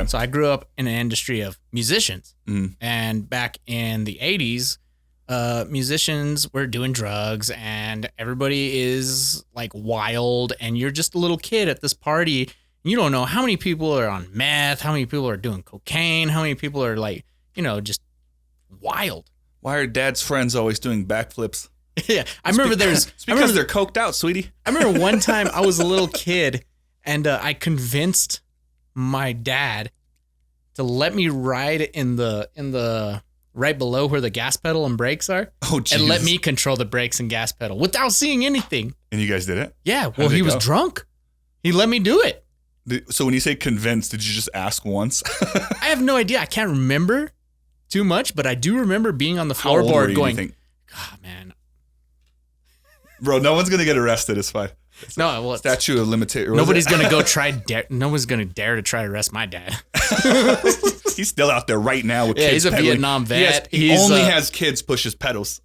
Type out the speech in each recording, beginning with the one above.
So I grew up in an industry of musicians. And back in the 80s, musicians were doing drugs and everybody is like wild and you're just a little kid at this party. You don't know how many people are on meth, how many people are doing cocaine, how many people are like, just wild. Why are dad's friends always doing backflips? Yeah, I remember it's because they're coked out, sweetie. I remember one time I was a little kid and I convinced my dad to let me ride in the right below where the gas pedal and brakes are. Oh, geez. And let me control the brakes and gas pedal without seeing anything. And you guys did it? Yeah, well, he was drunk. He let me do it. So when you say convinced, did you just ask once? I have no idea. I can't remember too much, but I do remember being on the floorboard going, God, man. Bro, no one's going to get arrested. It's fine. No, well, statute of limitation. Nobody's going to go no one's going to dare to try to arrest my dad. He's still out there right now with kids. He's a pedaling. Vietnam vet. He only has kids push his pedals.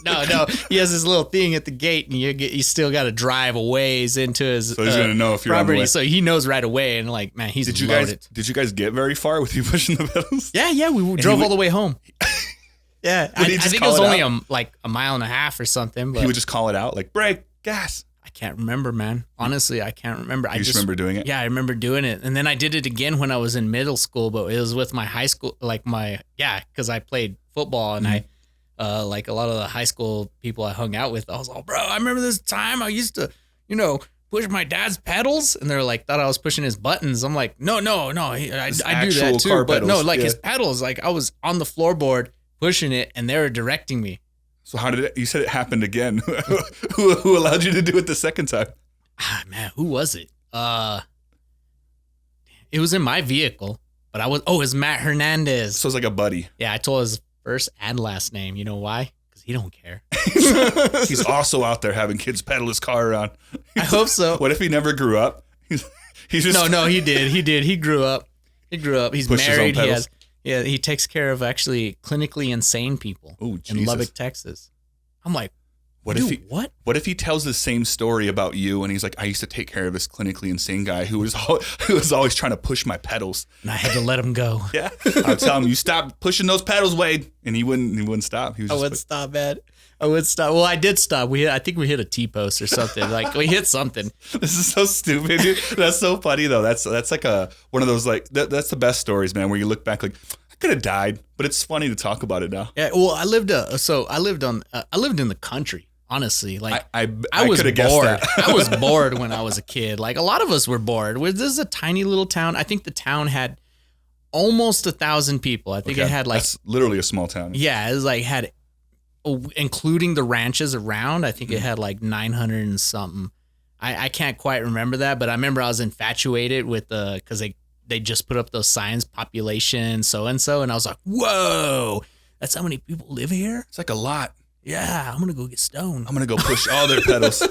No, he has this little thing at the gate, and you still got to drive a ways into his so he's gonna know if you're property. On the way. So he knows right away, and like, man, he's loaded. Did you guys get very far with you pushing the pedals? Yeah, we drove all the way home. Yeah, I think it was only a mile and a half or something. But he would just call it out, like brake, gas. I can't remember, man. Honestly, I can't remember. I just remember doing it? Yeah, I remember doing it. And then I did it again when I was in middle school, but it was with my high school, because I played football and I, like a lot of the high school people I hung out with, I was all, bro, I remember this time I used to, push my dad's pedals. And they're like, thought I was pushing his buttons. I'm like, no, I do that too. But pedals. No, like his pedals, like I was on the floorboard pushing it and they were directing me. So how did it, you said it happened again. Who allowed you to do it the second time? Man, who was it? It was in my vehicle, but it was Matt Hernandez. So it's like a buddy. Yeah, I told his first and last name. You know why? Because he don't care. He's also out there having kids pedal his car around. I hope so. What if he never grew up? He's just No, he did. He grew up. He's married. He takes care of actually clinically insane people in Lubbock, Texas. I'm like, what if he tells the same story about you and he's like, I used to take care of this clinically insane guy who was always trying to push my pedals. And I had to let him go. Yeah. I'd tell him, you stop pushing those pedals, Wade. And he wouldn't stop. I wouldn't stop, man. I would stop. Well, I did stop. I think we hit a T-post or something. Like we hit something. This is so stupid, dude. That's so funny though. That's like one of those like that's the best stories, man. Where you look back like I could have died, but it's funny to talk about it now. Yeah. Well, I lived in the country. Honestly, like I was bored. I was bored when I was a kid. Like a lot of us were bored. This is a tiny little town. I think the town had almost 1,000 people. I think it had like that's literally a small town. Yeah, it was like had. Including the ranches around, I think it had like 900 and something. I can't quite remember that, but I remember I was infatuated with because they just put up those signs, population so-and-so, and I was like, whoa, that's how many people live here? It's like a lot. Yeah, I'm going to go get stoned. I'm going to go push all their pedals.